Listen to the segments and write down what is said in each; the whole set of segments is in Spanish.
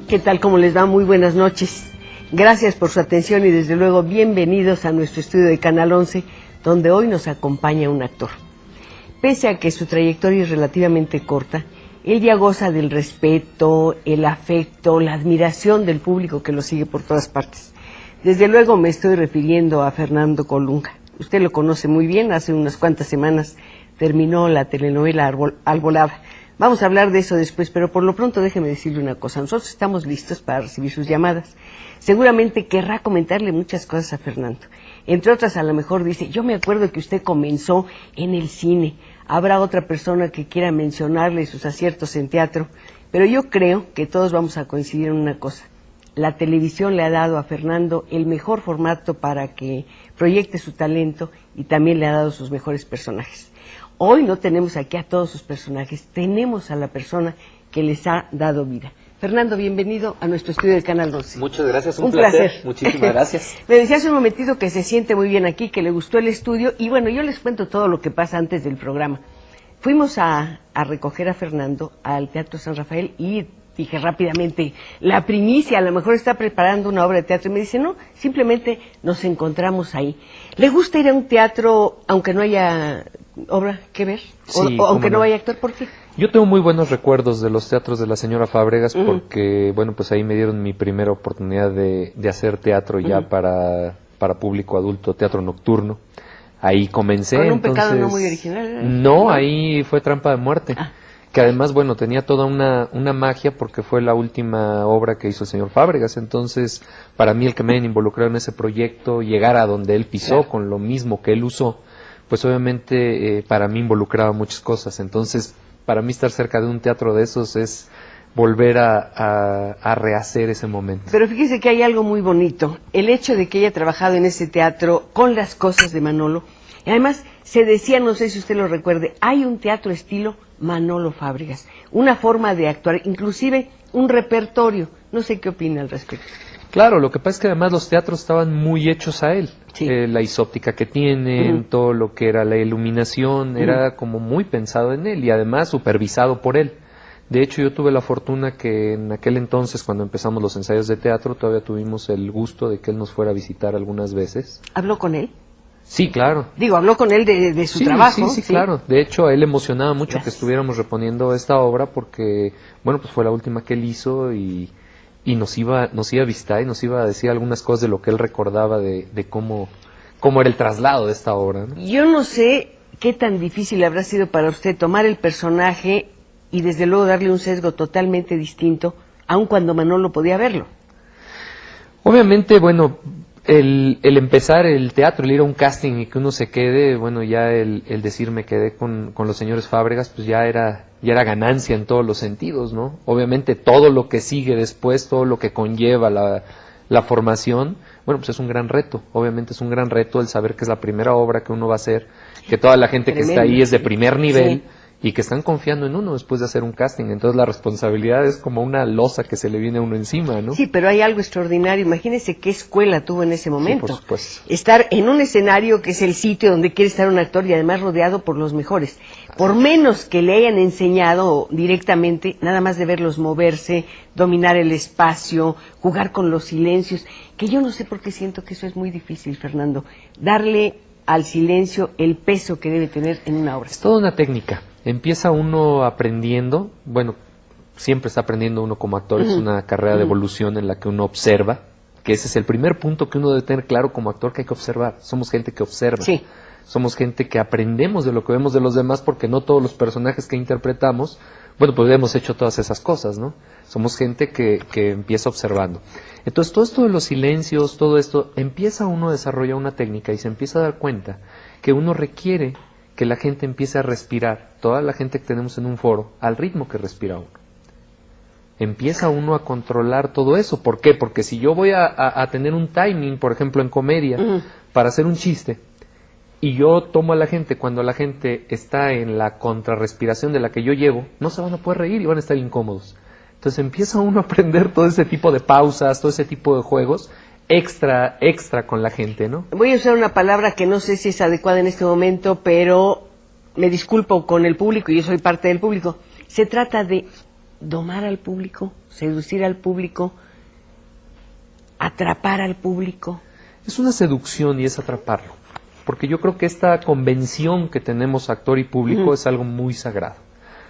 ¿Qué tal? ¿Cómo les va? Muy buenas noches. Gracias por su atención y desde luego bienvenidos a nuestro estudio de Canal 11, donde hoy nos acompaña un actor. Pese a que su trayectoria es relativamente corta, él ya goza del respeto, el afecto, la admiración del público que lo sigue por todas partes. Desde luego me estoy refiriendo a Fernando Colunga. Usted lo conoce muy bien, hace unas cuantas semanas terminó la telenovela Albolada. Vamos a hablar de eso después, pero por lo pronto déjeme decirle una cosa. Nosotros estamos listos para recibir sus llamadas. Seguramente querrá comentarle muchas cosas a Fernando. Entre otras, a lo mejor dice, yo me acuerdo que usted comenzó en el cine. Habrá otra persona que quiera mencionarle sus aciertos en teatro, pero yo creo que todos vamos a coincidir en una cosa. La televisión le ha dado a Fernando el mejor formato para que proyecte su talento y también le ha dado sus mejores personajes. Hoy no tenemos aquí a todos sus personajes, tenemos a la persona que les ha dado vida. Fernando, bienvenido a nuestro estudio del Canal 12. Muchas gracias, un placer. Muchísimas gracias. Me decía hace un momentito que se siente muy bien aquí, que le gustó el estudio, y bueno, yo les cuento todo lo que pasa antes del programa. Fuimos a recoger a Fernando al Teatro San Rafael y dije rápidamente, la primicia, a lo mejor está preparando una obra de teatro, y me dice, no, simplemente nos encontramos ahí. ¿Le gusta ir a un teatro aunque no haya obra que ver? Sí, o aunque no vaya actor, ¿por qué? Yo tengo muy buenos recuerdos de los teatros de la señora Fábregas porque, bueno, pues ahí me dieron mi primera oportunidad de hacer teatro ya para público adulto, teatro nocturno. Ahí comencé. Con un pecado no muy original. No, ahí fue Trampa de Muerte. Que además, bueno, tenía toda una magia porque fue la última obra que hizo el señor Fábregas. Entonces, para mí el que me hayan involucrado en ese proyecto, llegar a donde él pisó con lo mismo que él usó, pues obviamente para mí involucraba muchas cosas. Entonces, para mí estar cerca de un teatro de esos es volver a rehacer ese momento. Pero fíjese que hay algo muy bonito. El hecho de que haya trabajado en ese teatro con las cosas de Manolo. Y además, se decía, no sé si usted lo recuerde, hay un teatro estilo Manolo Fábregas. Una forma de actuar, inclusive un repertorio. No sé qué opina al respecto. Claro, lo que pasa es que además los teatros estaban muy hechos a él. Sí. La isóptica que tienen, todo lo que era la iluminación, era como muy pensado en él y además supervisado por él. De hecho, yo tuve la fortuna que en aquel entonces, cuando empezamos los ensayos de teatro, todavía tuvimos el gusto de que él nos fuera a visitar algunas veces. ¿Habló con él? Sí, claro. Digo, habló con él de su trabajo. Sí, claro. De hecho, a él le emocionaba mucho que estuviéramos reponiendo esta obra porque, bueno, pues fue la última que él hizo y nos iba a visitar y nos iba a decir algunas cosas de lo que él recordaba de cómo era el traslado de esta obra, ¿no? Yo no sé qué tan difícil habrá sido para usted tomar el personaje y desde luego darle un sesgo totalmente distinto, aun cuando Manolo podía verlo. Obviamente, bueno, el empezar el teatro, el ir a un casting y que uno se quede, bueno, ya el decir me quedé con los señores Fábregas, pues ya era ganancia en todos los sentidos, ¿no? Obviamente todo lo que sigue después, todo lo que conlleva la formación, bueno, pues es un gran reto. Obviamente es un gran reto el saber que es la primera obra que uno va a hacer, que toda la gente que está ahí es de primer nivel. Sí. Y que están confiando en uno después de hacer un casting. Entonces la responsabilidad es como una losa que se le viene a uno encima, ¿no? Sí, pero hay algo extraordinario. Imagínese qué escuela tuvo en ese momento. Sí, por supuesto. Estar en un escenario que es el sitio donde quiere estar un actor y además rodeado por los mejores. Por menos que le hayan enseñado directamente, nada más de verlos moverse, dominar el espacio, jugar con los silencios, que yo no sé por qué siento que eso es muy difícil, Fernando. Darle al silencio el peso que debe tener en una obra. Es toda una técnica. Empieza uno aprendiendo, bueno, siempre está aprendiendo uno como actor, es una carrera de evolución en la que uno observa, que ese es el primer punto que uno debe tener claro como actor, que hay que observar. Somos gente que observa. Sí. Somos gente que aprendemos de lo que vemos de los demás porque no todos los personajes que interpretamos, bueno, pues hemos hecho todas esas cosas, ¿no? Somos gente que empieza observando. Entonces, todo esto de los silencios, todo esto, empieza uno a desarrollar una técnica y se empieza a dar cuenta que uno requiere que la gente empiece a respirar, toda la gente que tenemos en un foro, al ritmo que respira uno. Empieza uno a controlar todo eso. ¿Por qué? Porque si yo voy a tener un timing, por ejemplo, en comedia, para hacer un chiste, y yo tomo a la gente cuando la gente está en la contrarrespiración de la que yo llevo, no se van a poder reír y van a estar incómodos. Entonces empieza uno a aprender todo ese tipo de pausas, todo ese tipo de juegos, extra con la gente, ¿no? Voy a usar una palabra que no sé si es adecuada en este momento, pero me disculpo con el público y yo soy parte del público. Se trata de domar al público, seducir al público, atrapar al público? Es una seducción y es atraparlo. Porque yo creo que esta convención que tenemos actor y público es algo muy sagrado.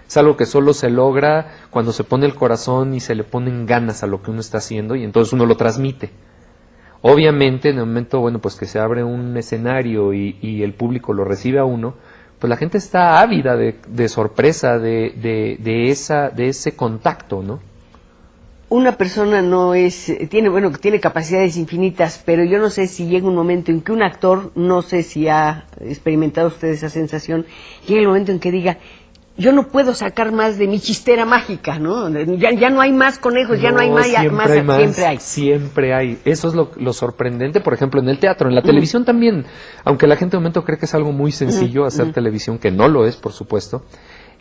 Es algo que solo se logra cuando se pone el corazón y se le ponen ganas a lo que uno está haciendo y entonces uno lo transmite. Obviamente, en el momento, bueno, pues que se abre un escenario y el público lo recibe a uno, pues la gente está ávida de sorpresa, de ese contacto, ¿no? Una persona tiene capacidades infinitas, pero yo no sé si llega un momento en que un actor, no sé si ha experimentado usted esa sensación, llega el momento en que diga, yo no puedo sacar más de mi chistera mágica, ¿no? Ya no hay más conejos, ya no hay más, siempre hay. Eso es lo sorprendente, por ejemplo, en el teatro, en la televisión también, aunque la gente de momento cree que es algo muy sencillo hacer televisión, que no lo es, por supuesto,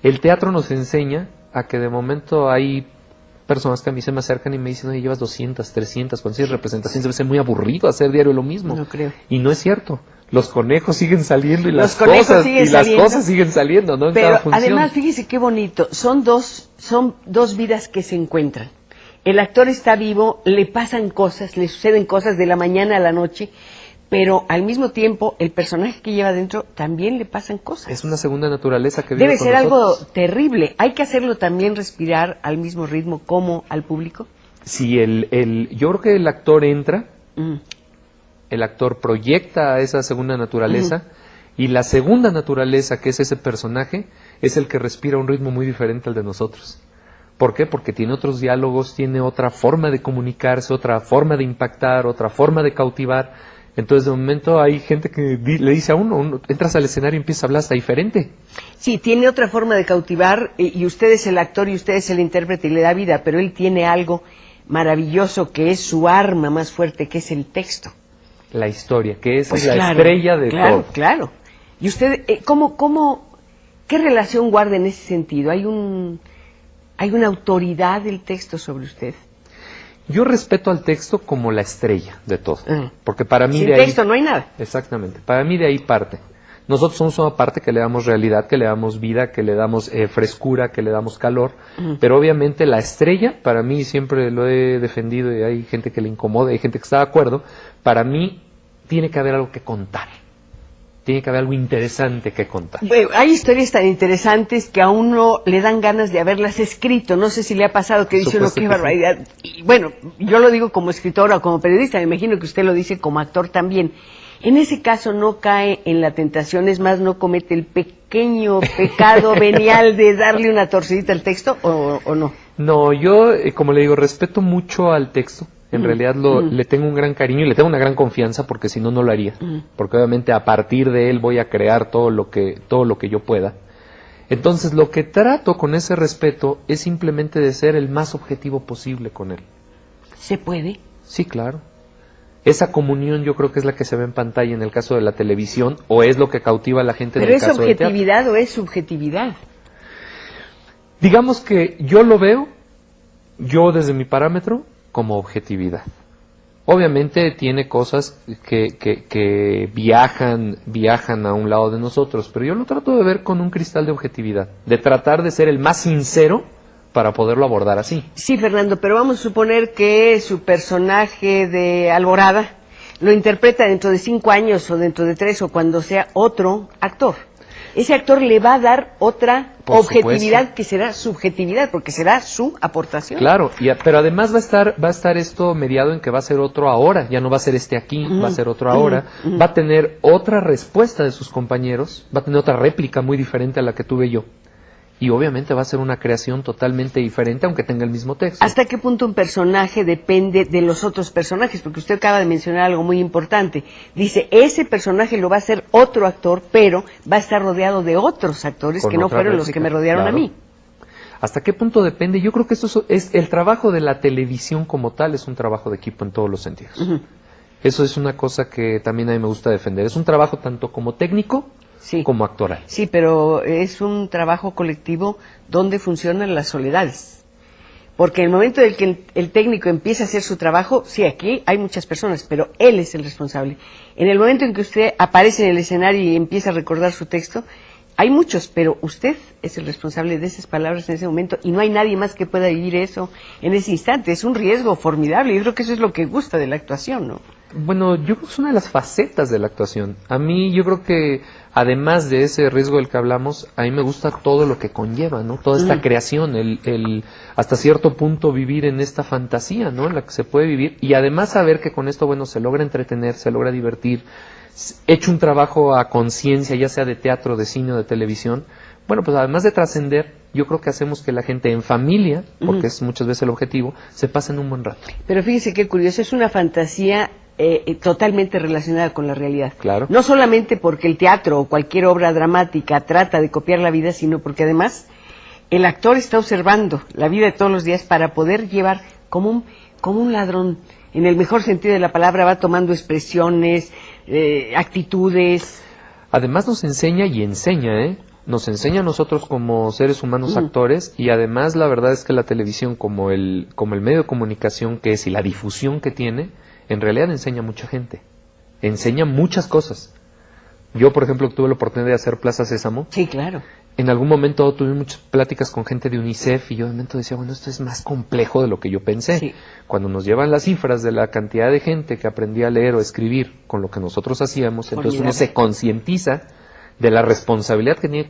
el teatro nos enseña a que de momento hay personas que a mí se me acercan y me dicen, oye, llevas 200, 300, cuando haces representaciones, debe ser muy aburrido hacer diario lo mismo. No creo. Y no es cierto. Los conejos siguen saliendo y las cosas siguen saliendo, ¿no? En pero cada función. Además, fíjese qué bonito, son dos vidas que se encuentran. El actor está vivo, le pasan cosas, le suceden cosas de la mañana a la noche, pero al mismo tiempo el personaje que lleva dentro también le pasan cosas. Es una segunda naturaleza que vive Debe con ser nosotros. algo terrible. ¿Hay que hacerlo también respirar al mismo ritmo como al público? Sí, yo creo que el actor entra, el actor proyecta a esa segunda naturaleza, y la segunda naturaleza, que es ese personaje, es el que respira un ritmo muy diferente al de nosotros. ¿Por qué? Porque tiene otros diálogos, tiene otra forma de comunicarse, otra forma de impactar, otra forma de cautivar. Entonces, de momento, hay gente que le dice a uno, entras al escenario y empiezas a hablar hasta diferente. Sí, tiene otra forma de cautivar, y usted es el actor y usted es el intérprete y le da vida, pero él tiene algo maravilloso que es su arma más fuerte, que es el texto. La historia, que es Pues la claro, estrella de todo. Claro. ¿Y usted, qué relación guarda en ese sentido? ¿Hay una autoridad del texto sobre usted? Yo respeto al texto como la estrella de todo, porque para mí Sin de ahí... texto no hay nada. Exactamente, para mí de ahí parte. Nosotros somos una parte que le damos realidad, que le damos vida, que le damos frescura, que le damos calor, pero obviamente la estrella, para mí siempre lo he defendido y hay gente que le incomoda, hay gente que está de acuerdo, para mí tiene que haber algo que contar. Tiene que haber algo interesante que contar. Bueno, hay historias tan interesantes que a uno le dan ganas de haberlas escrito. No sé si le ha pasado que dice uno, qué barbaridad. Y bueno, yo lo digo como escritora o como periodista, me imagino que usted lo dice como actor también. En ese caso no cae en la tentación, es más, no comete el pequeño pecado venial de darle una torcidita al texto, ¿o no? No, yo, como le digo, respeto mucho al texto. En realidad le tengo un gran cariño y le tengo una gran confianza, porque si no, no lo haría. Porque obviamente a partir de él voy a crear todo lo que yo pueda. Entonces, lo que trato con ese respeto es simplemente de ser el más objetivo posible con él. ¿Se puede? Sí, claro. Esa comunión yo creo que es la que se ve en pantalla en el caso de la televisión, o es lo que cautiva a la gente en el caso del teatro. ¿Pero es objetividad o es subjetividad? Digamos que yo lo veo, yo desde mi parámetro, como objetividad. Obviamente tiene cosas que viajan a un lado de nosotros, pero yo lo trato de ver con un cristal de objetividad, de tratar de ser el más sincero para poderlo abordar así. Sí, Fernando, pero vamos a suponer que su personaje de Alborada lo interpreta dentro de 5 años o dentro de 3 o cuando sea otro actor. Ese actor le va a dar otra objetividad que será subjetividad, porque será su aportación. Claro, pero además va a estar esto mediado en que va a ser otro ahora, ya no va a ser este aquí, va a ser otro ahora, va a tener otra respuesta de sus compañeros, va a tener otra réplica muy diferente a la que tuve yo. Y obviamente va a ser una creación totalmente diferente, aunque tenga el mismo texto. ¿Hasta qué punto un personaje depende de los otros personajes? Porque usted acaba de mencionar algo muy importante. Dice, ese personaje lo va a hacer otro actor, pero va a estar rodeado de otros actores Con que no fueron réplica, los que me rodearon claro. a mí. ¿Hasta qué punto depende? Yo creo que esto es el trabajo de la televisión como tal, es un trabajo de equipo en todos los sentidos. Eso es una cosa que también a mí me gusta defender. Es un trabajo tanto como técnico, sí, como actoral. Sí, pero es un trabajo colectivo donde funcionan las soledades. Porque en el momento en que el técnico empieza a hacer su trabajo, sí, aquí hay muchas personas, pero él es el responsable. En el momento en que usted aparece en el escenario y empieza a recordar su texto, hay muchos, pero usted es el responsable de esas palabras en ese momento y no hay nadie más que pueda vivir eso en ese instante. Es un riesgo formidable. Yo creo que eso es lo que gusta de la actuación, ¿no? Bueno, yo creo que es una de las facetas de la actuación. A mí, yo creo que además de ese riesgo del que hablamos, a mí me gusta todo lo que conlleva, ¿no? Toda esta creación, el hasta cierto punto vivir en esta fantasía, ¿no? En la que se puede vivir y además saber que con esto, bueno, se logra entretener, se logra divertir, hecho un trabajo a conciencia, ya sea de teatro, de cine o de televisión. Bueno, pues además de trascender, yo creo que hacemos que la gente en familia, porque es muchas veces el objetivo, se pasen un buen rato. Pero fíjese qué curioso, es una fantasía totalmente relacionada con la realidad. Claro. No solamente porque el teatro o cualquier obra dramática trata de copiar la vida, sino porque además el actor está observando la vida de todos los días para poder llevar como un ladrón, en el mejor sentido de la palabra, va tomando expresiones, actitudes. Además nos enseña y enseña, ¿eh? Nos enseña a nosotros como seres humanos actores y además la verdad es que la televisión como el medio de comunicación que es y la difusión que tiene, en realidad enseña a mucha gente, enseña muchas cosas. Yo, por ejemplo, tuve la oportunidad de hacer Plaza Sésamo. Sí, claro. En algún momento tuve muchas pláticas con gente de UNICEF y yo de momento decía, bueno, esto es más complejo de lo que yo pensé. Sí. Cuando nos llevan las cifras de la cantidad de gente que aprendía a leer o escribir con lo que nosotros hacíamos, entonces uno se concientiza de la responsabilidad que tiene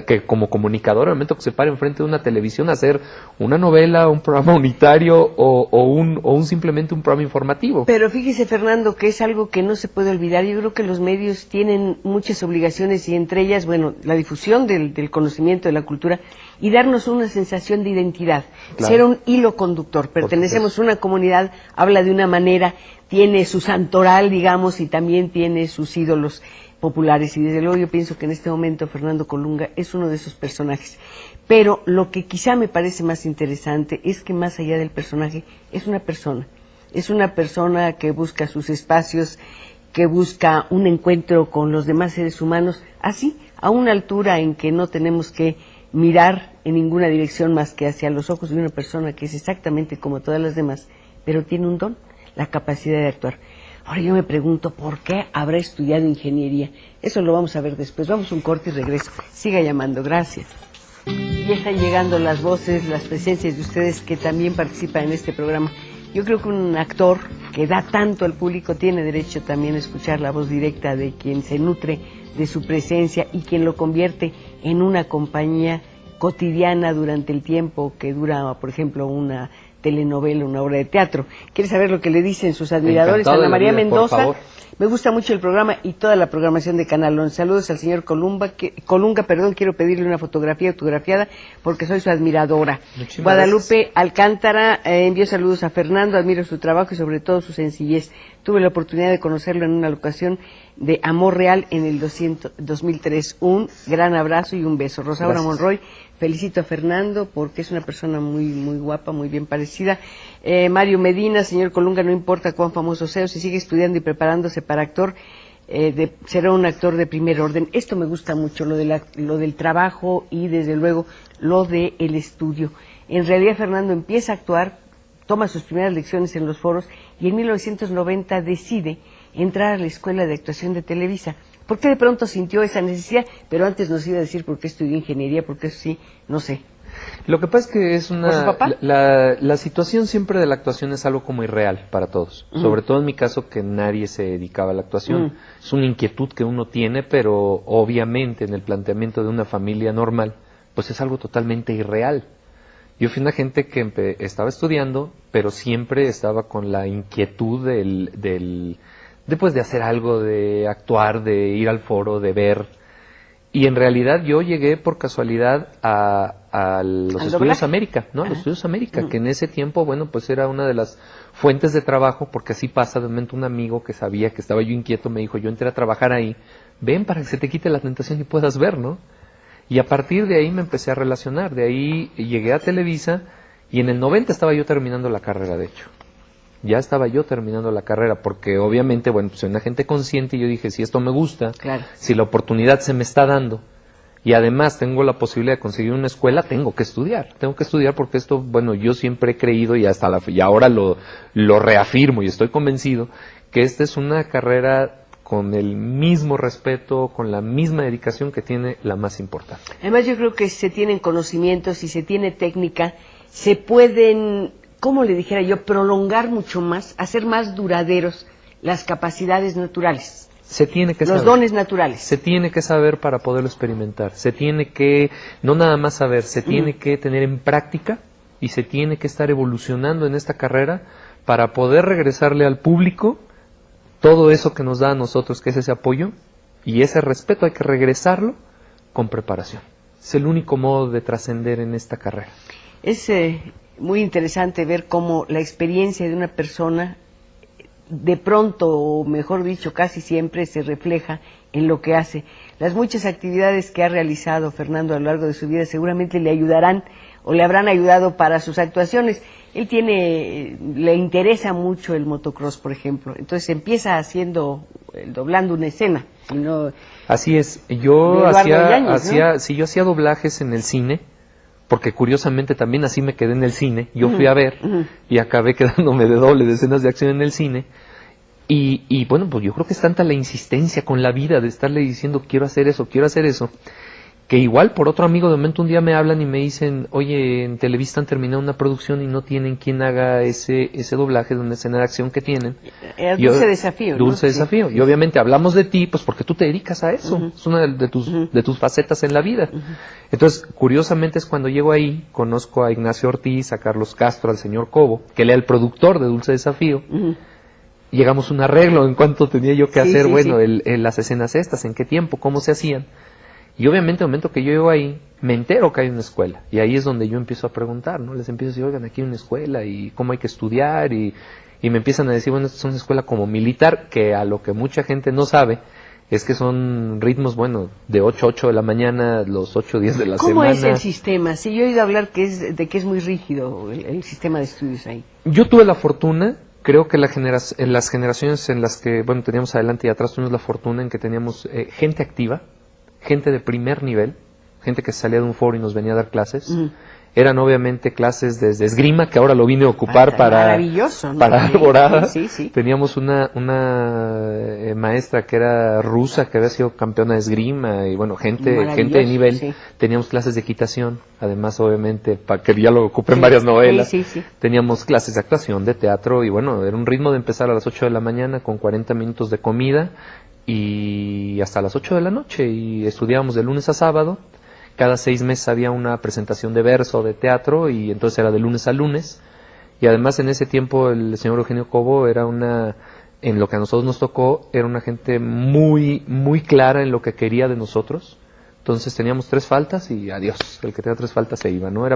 que como comunicador al momento que se para enfrente de una televisión a hacer una novela, un programa unitario o simplemente un programa informativo. Pero fíjese, Fernando, que es algo que no se puede olvidar. Yo creo que los medios tienen muchas obligaciones y entre ellas, bueno, la difusión del conocimiento, de la cultura y darnos una sensación de identidad, claro. Ser un hilo conductor. Pertenecemos a una comunidad, habla de una manera, tiene su santoral, digamos, y también tiene sus ídolos populares y desde luego yo pienso que en este momento Fernando Colunga es uno de esos personajes, pero lo que quizá me parece más interesante es que más allá del personaje es una persona que busca sus espacios, que busca un encuentro con los demás seres humanos, así, a una altura en que no tenemos que mirar en ninguna dirección más que hacia los ojos de una persona que es exactamente como todas las demás, pero tiene un don, la capacidad de actuar. Ahora yo me pregunto, ¿por qué habrá estudiado ingeniería? Eso lo vamos a ver después. Vamos a un corte y regreso. Siga llamando, gracias. Ya están llegando las voces, las presencias de ustedes que también participan en este programa. Yo creo que un actor que da tanto al público tiene derecho también a escuchar la voz directa de quien se nutre de su presencia y quien lo convierte en una compañía cotidiana durante el tiempo que dura, por ejemplo, una telenovela, una obra de teatro. ¿Quiere saber lo que le dicen sus admiradores? Ana María Mendoza, me gusta mucho el programa y toda la programación de Canal 11. Saludos al señor Colunga, quiero pedirle una fotografía autografiada porque soy su admiradora. Muchísimas Guadalupe gracias. Alcántara envió saludos a Fernando, admiro su trabajo y sobre todo su sencillez. Tuve la oportunidad de conocerlo en una locación de Amor Real en el 2003. Un gran abrazo y un beso. Rosaura Monroy, felicito a Fernando porque es una persona muy muy guapa, muy bien parecida. Mario Medina, señor Colunga, no importa cuán famoso sea, si sigue estudiando y preparándose para actor, será un actor de primer orden. Esto me gusta mucho, lo del trabajo y desde luego lo del estudio. En realidad Fernando empieza a actuar, toma sus primeras lecciones en los foros y en 1990 decide entrar a la Escuela de Actuación de Televisa. ¿Por qué de pronto sintió esa necesidad? Pero antes nos iba a decir por qué estudió ingeniería, porque eso sí, no sé. Lo que pasa es que es la situación siempre de la actuación es algo como irreal para todos. Sobre todo en mi caso que nadie se dedicaba a la actuación. Es una inquietud que uno tiene, pero obviamente en el planteamiento de una familia normal, pues es algo totalmente irreal. Yo fui una gente que estaba estudiando, pero siempre estaba con la inquietud de hacer algo, de actuar, de ir al foro, de ver. Y en realidad yo llegué por casualidad a los Estudios América, ¿no? Los Estudios América, que en ese tiempo, bueno, pues era una de las fuentes de trabajo, porque así pasa, de momento un amigo que sabía que estaba yo inquieto me dijo, yo entré a trabajar ahí, ven para que se te quite la tentación y puedas ver, ¿no? Y a partir de ahí me empecé a relacionar, de ahí llegué a Televisa y en el 90 estaba yo terminando la carrera, de hecho. Ya estaba yo terminando la carrera, porque obviamente, bueno, pues soy una gente consciente y yo dije, si esto me gusta, claro, si la oportunidad se me está dando y además tengo la posibilidad de conseguir una escuela, tengo que estudiar porque esto, bueno, yo siempre he creído y ahora lo reafirmo y estoy convencido que esta es una carrera con el mismo respeto, con la misma dedicación que tiene la más importante. Además, yo creo que si se tienen conocimientos, si se tiene técnica, se pueden, ¿cómo le dijera yo?, prolongar mucho más, hacer más duraderos las capacidades naturales. Se tiene que los dones naturales. Se tiene que saber para poderlo experimentar. Se tiene que, no nada más saber, se tiene que tener en práctica y se tiene que estar evolucionando en esta carrera para poder regresarle al público todo eso que nos da a nosotros, que es ese apoyo y ese respeto, hay que regresarlo con preparación. Es el único modo de trascender en esta carrera. Es muy interesante ver cómo la experiencia de una persona de pronto, o mejor dicho, casi siempre se refleja en lo que hace. Las muchas actividades que ha realizado Fernando a lo largo de su vida seguramente le ayudarán o le habrán ayudado para sus actuaciones. Él le interesa mucho el motocross, por ejemplo. Entonces empieza doblando una escena. Así es. Yo hacía doblajes en el cine, porque curiosamente también así me quedé en el cine. Yo fui a ver y acabé quedándome de doble de escenas de acción en el cine. Y bueno, pues yo creo que es tanta la insistencia con la vida de estarle diciendo quiero hacer eso, que igual por otro amigo de momento un día me hablan y me dicen, oye, en Televisa han terminado una producción y no tienen quien haga ese doblaje de una escena de acción que tienen. Dulce Desafío. Dulce Desafío. Y obviamente hablamos de ti, pues porque tú te dedicas a eso. Es una de tus facetas en la vida. Entonces, curiosamente es cuando llego ahí, conozco a Ignacio Ortiz, a Carlos Castro, al señor Cobo, que él era el productor de Dulce Desafío. Llegamos a un arreglo en cuanto tenía yo que hacer, las escenas estas, en qué tiempo, cómo se hacían. Y obviamente, al momento que yo llego ahí, me entero que hay una escuela. Y ahí es donde yo empiezo a preguntar, ¿no? Les empiezo a decir, oigan, aquí hay una escuela, y cómo hay que estudiar, y me empiezan a decir, bueno, esto es una escuela como militar, que a lo que mucha gente no sabe, es que son ritmos, de 8 a 8 de la mañana, los 8 días de la semana. ¿Cómo es el sistema? Si yo he oído hablar de que es muy rígido el sistema de estudios ahí. Yo tuve la fortuna, creo que en las generaciones en las que, teníamos adelante y atrás, tuvimos la fortuna en que teníamos gente activa, gente de primer nivel, gente que salía de un foro y nos venía a dar clases. Eran obviamente clases desde esgrima, que ahora lo vine a ocupar para Alborada. Sí. Teníamos una maestra que era rusa, que había sido campeona de esgrima, y gente de nivel. Sí. Teníamos clases de equitación, además obviamente, para que ya lo ocupen varias novelas. Sí. Teníamos clases de actuación, de teatro, y era un ritmo de empezar a las 8 de la mañana con 40 minutos de comida, y hasta las 8 de la noche, y estudiábamos de lunes a sábado. Cada 6 meses había una presentación de verso, de teatro, y entonces era de lunes a lunes. Y además en ese tiempo el señor Eugenio Cobo en lo que a nosotros nos tocó, era una gente muy, muy clara en lo que quería de nosotros. Entonces teníamos 3 faltas y adiós, el que tenía 3 faltas se iba, ¿no?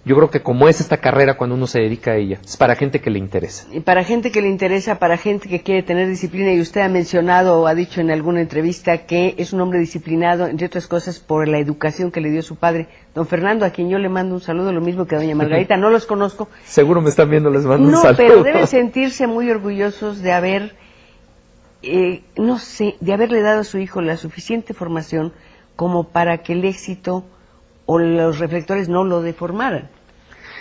Yo creo que como es esta carrera cuando uno se dedica a ella, es para gente que le interesa. Y para gente que le interesa, para gente que quiere tener disciplina, y usted ha mencionado o ha dicho en alguna entrevista que es un hombre disciplinado, entre otras cosas, por la educación que le dio su padre, don Fernando, a quien yo le mando un saludo, lo mismo que a doña Margarita, no los conozco. Seguro me están viendo, les mando un saludo. No, pero deben sentirse muy orgullosos de haber, de haberle dado a su hijo la suficiente formación como para que el éxito o los reflectores no lo deformaran.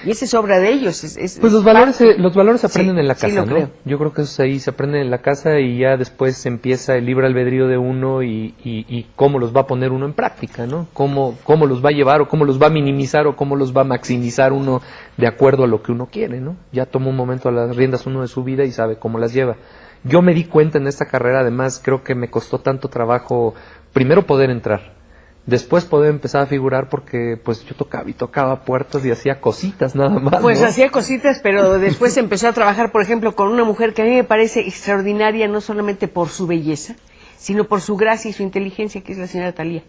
Y esa es obra de ellos. Pues los valores se aprenden en la casa, lo creo. Yo creo que eso ahí se aprenden en la casa, y ya después empieza el libre albedrío de uno y cómo los va a poner uno en práctica, ¿no? Cómo los va a llevar, o cómo los va a minimizar, o cómo los va a maximizar uno de acuerdo a lo que uno quiere, ¿no? Ya toma un momento a las riendas uno de su vida y sabe cómo las lleva. Yo me di cuenta en esta carrera, además creo que me costó tanto trabajo, primero poder entrar, después poder empezar a figurar, porque pues yo tocaba puertas y hacía cositas nada más. Pues ¿no? Hacía cositas, pero después empezó a trabajar, por ejemplo, con una mujer que a mí me parece extraordinaria, no solamente por su belleza, sino por su gracia y su inteligencia, que es la señora Thalía.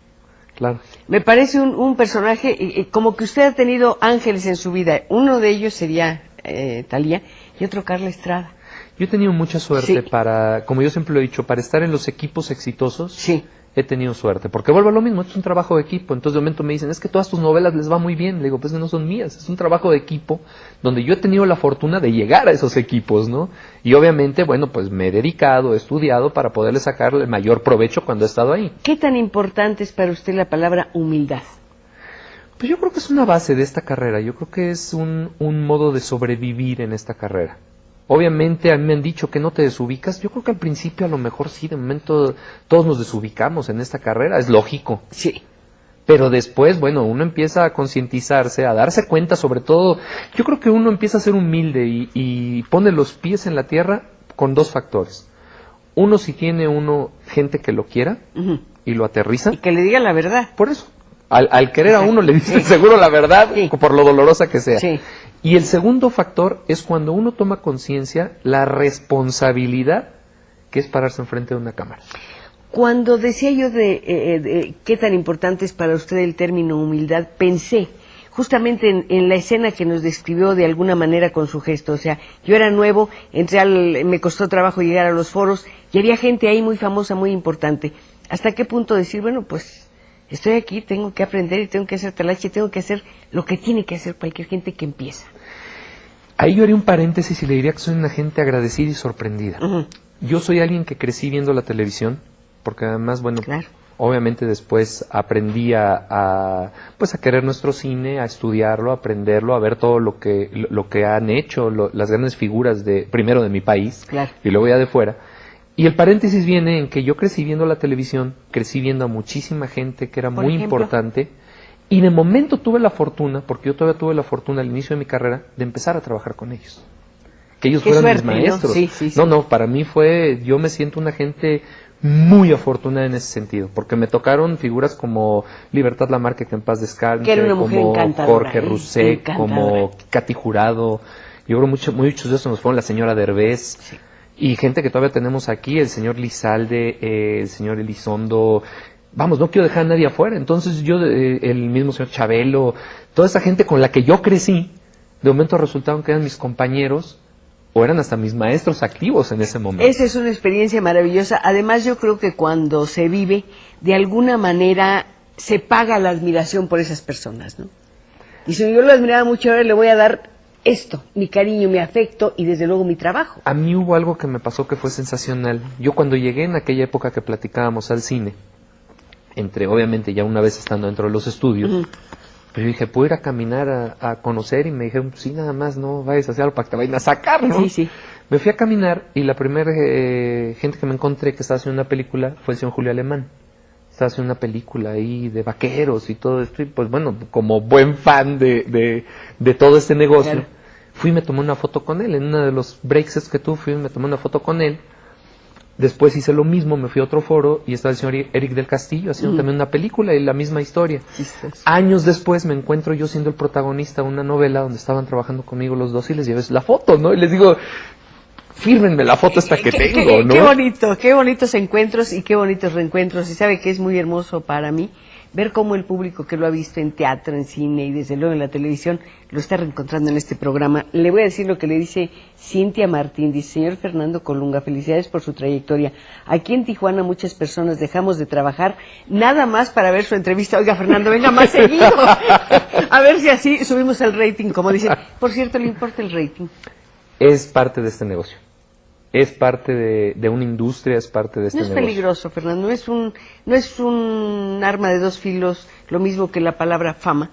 Claro. Me parece un personaje, como que usted ha tenido ángeles en su vida. Uno de ellos sería Thalía y otro Carla Estrada. Yo he tenido mucha suerte como yo siempre lo he dicho, para estar en los equipos exitosos. Sí. He tenido suerte, porque vuelvo a lo mismo, esto es un trabajo de equipo. Entonces de momento me dicen, es que todas tus novelas les va muy bien. Le digo, pues no son mías, es un trabajo de equipo donde yo he tenido la fortuna de llegar a esos equipos, ¿no? Y obviamente, pues me he dedicado, he estudiado para poderle sacar el mayor provecho cuando he estado ahí. ¿Qué tan importante es para usted la palabra humildad? Pues yo creo que es una base de esta carrera, yo creo que es un modo de sobrevivir en esta carrera. Obviamente a mí me han dicho que no te desubicas. Yo creo que al principio a lo mejor sí, de momento todos nos desubicamos en esta carrera, es lógico. Sí. Pero después, bueno, uno empieza a concientizarse, a darse cuenta, sobre todo, yo creo que uno empieza a ser humilde y pone los pies en la tierra con dos factores. Uno, si tiene gente que lo quiera y lo aterriza. Y que le diga la verdad. Por eso. Al querer a uno le dice seguro la verdad, por lo dolorosa que sea. Sí. Y el segundo factor es cuando uno toma conciencia la responsabilidad que es pararse enfrente de una cámara. Cuando decía yo de qué tan importante es para usted el término humildad, pensé justamente en la escena que nos describió de alguna manera con su gesto. O sea, yo era nuevo, me costó trabajo llegar a los foros y había gente ahí muy famosa, muy importante. ¿Hasta qué punto decir, bueno, pues estoy aquí, tengo que aprender y tengo que hacer talache, tengo que hacer lo que tiene que hacer cualquier gente que empieza? Ahí yo haría un paréntesis y le diría que soy una gente agradecida y sorprendida. Yo soy alguien que crecí viendo la televisión, porque además, bueno, claro, obviamente después aprendí a querer nuestro cine, a estudiarlo, a aprenderlo, a ver todo lo que han hecho las grandes figuras primero de mi país, claro, y luego ya de fuera. Y el paréntesis viene en que yo crecí viendo la televisión, crecí viendo a muchísima gente que era muy importante, y de momento tuve la fortuna, porque yo todavía tuve la fortuna al inicio de mi carrera, de empezar a trabajar con ellos. Que ellos fueran mis maestros. ¿No? Sí. No, para mí yo me siento una gente muy afortunada en ese sentido, porque me tocaron figuras como Libertad Lamarque, que en paz descanse, que era una mujer como encantadora, Jorge Rusek, como Katy Jurado. Yo creo muchos de esos nos fueron la señora Derbez, sí, y gente que todavía tenemos aquí, el señor Lizalde, el señor Elizondo. Vamos, no quiero dejar a nadie afuera. Entonces el mismo señor Chabelo, toda esa gente con la que yo crecí, de momento resultaron que eran mis compañeros o eran hasta mis maestros activos en ese momento. Esa es una experiencia maravillosa. Además, yo creo que cuando se vive, de alguna manera se paga la admiración por esas personas, ¿no? Y si yo lo admiraba mucho, ahora le voy a dar esto, mi cariño, mi afecto y desde luego mi trabajo. A mí hubo algo que me pasó que fue sensacional. Yo cuando llegué en aquella época que platicábamos al cine, obviamente ya una vez estando dentro de los estudios, pero yo dije, ¿puedo ir a caminar a conocer? Y me dijeron, pues sí, nada más, no vayas a hacer algo para que te vayan a sacar, ¿no? Sí. Me fui a caminar y la primera gente que me encontré que estaba haciendo una película fue el señor Julio Alemán. Estaba haciendo una película ahí de vaqueros y todo esto, y pues bueno, como buen fan de todo este negocio, claro, fui y me tomé una foto con él. En uno de los breaks que tuve, fui y me tomé una foto con él. Después hice lo mismo, me fui a otro foro y estaba el señor Eric del Castillo haciendo también una película y la misma historia. Años después me encuentro yo siendo el protagonista de una novela donde estaban trabajando conmigo los dos y les llevé la foto, ¿no? Y les digo, fírmenme la foto esta que tengo, ¿no? Qué bonitos encuentros y qué bonitos reencuentros. Y sabe que es muy hermoso para mí ver cómo el público que lo ha visto en teatro, en cine y desde luego en la televisión lo está reencontrando en este programa. Le voy a decir lo que le dice Cintia Martín. Dice, señor Fernando Colunga, felicidades por su trayectoria. Aquí en Tijuana muchas personas dejamos de trabajar nada más para ver su entrevista. Oiga, Fernando, venga más seguido. A ver si así subimos el rating, como dicen. Por cierto, ¿le importa el rating? Es parte de este negocio. Es parte de una industria, es parte de este negocio. No es peligroso, Fernando, no es un arma de dos filos, lo mismo que la palabra fama.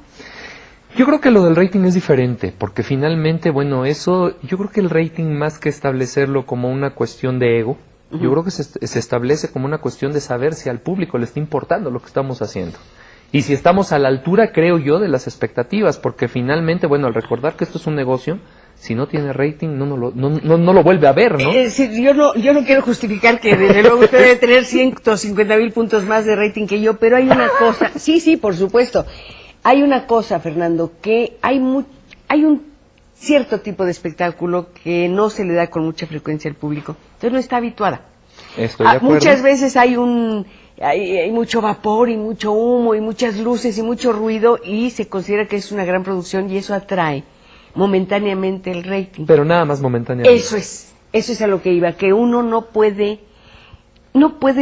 Yo creo que lo del rating es diferente, porque finalmente, bueno, yo creo que el rating más que establecerlo como una cuestión de ego, yo creo que se establece como una cuestión de saber si al público le está importando lo que estamos haciendo. Y si estamos a la altura, creo yo, de las expectativas, porque finalmente, bueno, al recordar que esto es un negocio, si no tiene rating, no lo vuelve a ver, ¿no? Sí, yo no quiero justificar que desde luego usted debe tener 150,000 puntos más de rating que yo, pero hay una cosa, sí, por supuesto, hay una cosa, Fernando, que hay un cierto tipo de espectáculo que no se le da con mucha frecuencia al público, entonces no está habituada. Estoy de acuerdo. Muchas veces hay mucho vapor y mucho humo y muchas luces y mucho ruido y se considera que es una gran producción y eso atrae momentáneamente el rating. Pero nada más momentáneamente. Eso es a lo que iba, que uno no puede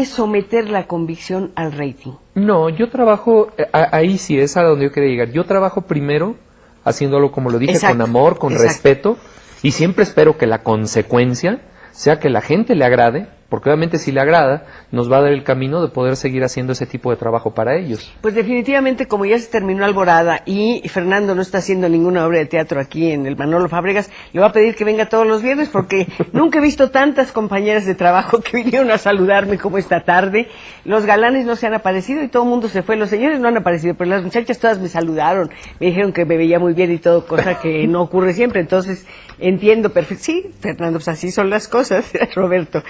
someter la convicción al rating. No, yo trabajo, ahí sí es a donde yo quería llegar. Yo trabajo primero haciéndolo, como lo dije, con amor, con respeto, y siempre espero que la consecuencia sea que la gente le agrade porque obviamente si le agrada, nos va a dar el camino de poder seguir haciendo ese tipo de trabajo para ellos. Pues definitivamente, como ya se terminó Alborada y Fernando no está haciendo ninguna obra de teatro aquí en el Manolo Fábregas, le voy a pedir que venga todos los viernes, porque nunca he visto tantas compañeras de trabajo que vinieron a saludarme como esta tarde. Los galanes no se han aparecido y todo el mundo se fue. Los señores no han aparecido, pero las muchachas todas me saludaron, me dijeron que me veía muy bien y todo, cosa que no ocurre siempre. Entonces entiendo perfecto. Sí, Fernando, pues así son las cosas, Roberto.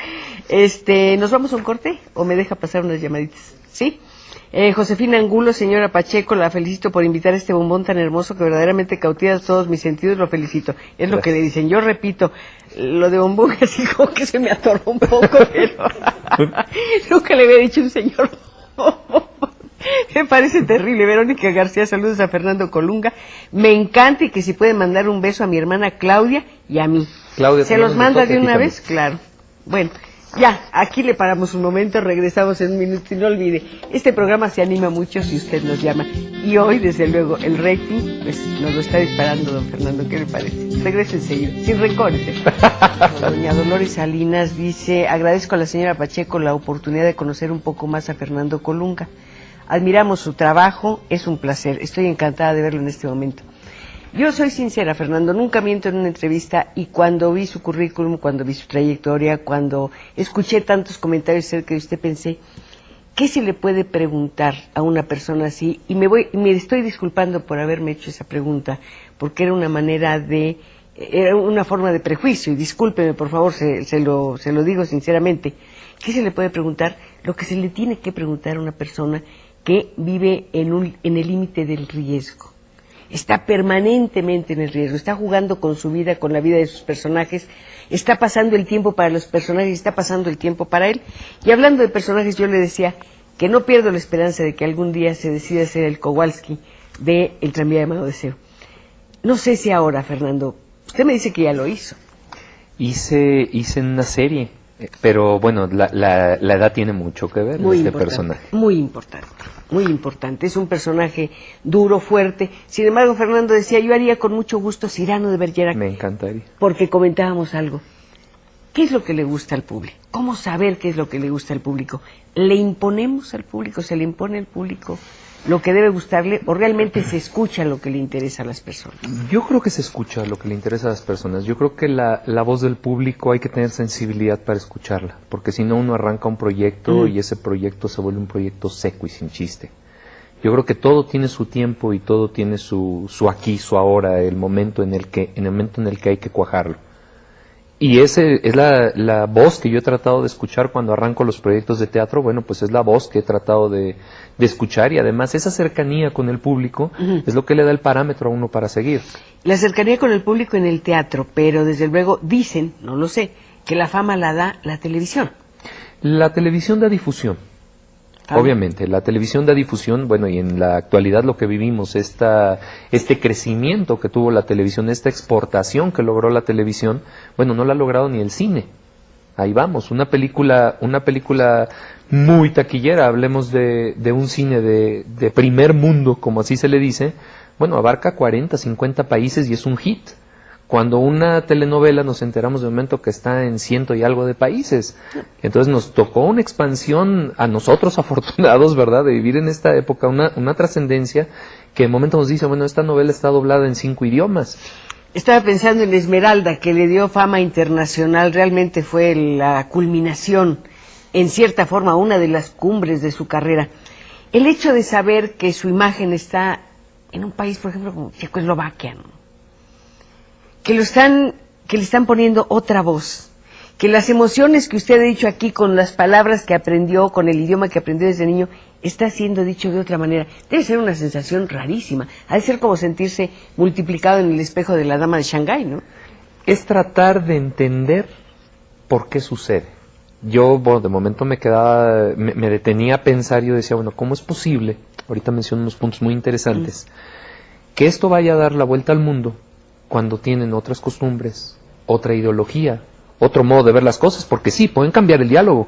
¿Nos vamos a un corte o me deja pasar unas llamaditas? ¿Sí? Josefina Angulo, señora Pacheco, la felicito por invitar a este bombón tan hermoso que verdaderamente cautiva todos mis sentidos, lo felicito. Es lo que le dicen. Yo repito, lo de bombón así como que se me atoró un poco, pero nunca le había dicho un señor bombón. Me parece terrible. Verónica García, saludos a Fernando Colunga. Me encanta y que si pueden mandar un beso a mi hermana Claudia y a mí. Claudia, ¿se los manda de una vez? Claro. Bueno, ya, aquí le paramos un momento, regresamos en un minuto y no olvide, este programa se anima mucho si usted nos llama. Y hoy, desde luego, el rating, pues nos lo está disparando don Fernando, ¿qué le parece? Regrese enseguida, sin rencores. Doña Dolores Salinas dice, agradezco a la señora Pacheco la oportunidad de conocer un poco más a Fernando Colunga. Admiramos su trabajo, es un placer, estoy encantada de verlo en este momento. Yo soy sincera, Fernando, nunca miento en una entrevista y cuando vi su currículum, cuando vi su trayectoria, cuando escuché tantos comentarios acerca de usted, pensé, ¿qué se le puede preguntar a una persona así? Y me estoy disculpando por haberme hecho esa pregunta, porque era una forma de prejuicio, y discúlpeme, por favor, se lo digo sinceramente. ¿Qué se le puede preguntar? Lo que se le tiene que preguntar a una persona que vive en el límite del riesgo. Está permanentemente en el riesgo, está jugando con su vida, con la vida de sus personajes, está pasando el tiempo para los personajes, está pasando el tiempo para él. Y hablando de personajes, yo le decía que no pierdo la esperanza de que algún día se decida ser el Kowalski de El tranvía de Mano Deseo. No sé si ahora, Fernando, usted me dice que ya lo hizo. Hice en una serie, pero bueno, la edad tiene mucho que ver en este personaje. Muy importante, muy importante. Es un personaje duro, fuerte. Sin embargo, Fernando decía, yo haría con mucho gusto Cyrano de Bergerac. Me encantaría. Porque comentábamos algo. ¿Qué es lo que le gusta al público? ¿Cómo saber qué es lo que le gusta al público? ¿Le imponemos al público? ¿Se le impone al público lo que debe gustarle o realmente se escucha lo que le interesa a las personas? Yo creo que se escucha lo que le interesa a las personas. Yo creo que la voz del público hay que tener sensibilidad para escucharla, porque si no uno arranca un proyecto y ese proyecto se vuelve un proyecto seco y sin chiste. Yo creo que todo tiene su tiempo y todo tiene su aquí, su ahora, el momento en el que hay que cuajarlo. Y ese es la voz que yo he tratado de escuchar cuando arranco los proyectos de teatro. Bueno, pues es la voz que he tratado de escuchar, y además esa cercanía con el público es lo que le da el parámetro a uno para seguir. La cercanía con el público en el teatro, pero desde luego dicen, no lo sé, que la fama la da la televisión. La televisión da difusión. Obviamente, la televisión da difusión, bueno, y en la actualidad lo que vivimos, este crecimiento que tuvo la televisión, esta exportación que logró la televisión, bueno, no la ha logrado ni el cine. Ahí vamos, una película muy taquillera, hablemos de un cine de primer mundo, como así se le dice, bueno, abarca 40, 50 países y es un hit. Cuando una telenovela nos enteramos de momento que está en 100 y algo de países. Entonces nos tocó una expansión a nosotros afortunados, ¿verdad?, de vivir en esta época, una trascendencia que de momento nos dice, bueno, esta novela está doblada en 5 idiomas. Estaba pensando en Esmeralda, que le dio fama internacional, realmente fue la culminación, en cierta forma, una de las cumbres de su carrera. El hecho de saber que su imagen está en un país, por ejemplo, como Checoslovaquia, ¿no?, que le están poniendo otra voz, que las emociones que usted ha dicho aquí con las palabras que aprendió, con el idioma que aprendió desde niño, está siendo dicho de otra manera. Debe ser una sensación rarísima, ha de ser como sentirse multiplicado en el espejo de la dama de Shanghái, ¿no? Es tratar de entender por qué sucede. Yo, bueno, de momento me detenía a pensar y yo decía, bueno, ¿cómo es posible? Ahorita menciono unos puntos muy interesantes. Que esto vaya a dar la vuelta al mundo cuando tienen otras costumbres, otra ideología, otro modo de ver las cosas, porque sí, pueden cambiar el diálogo,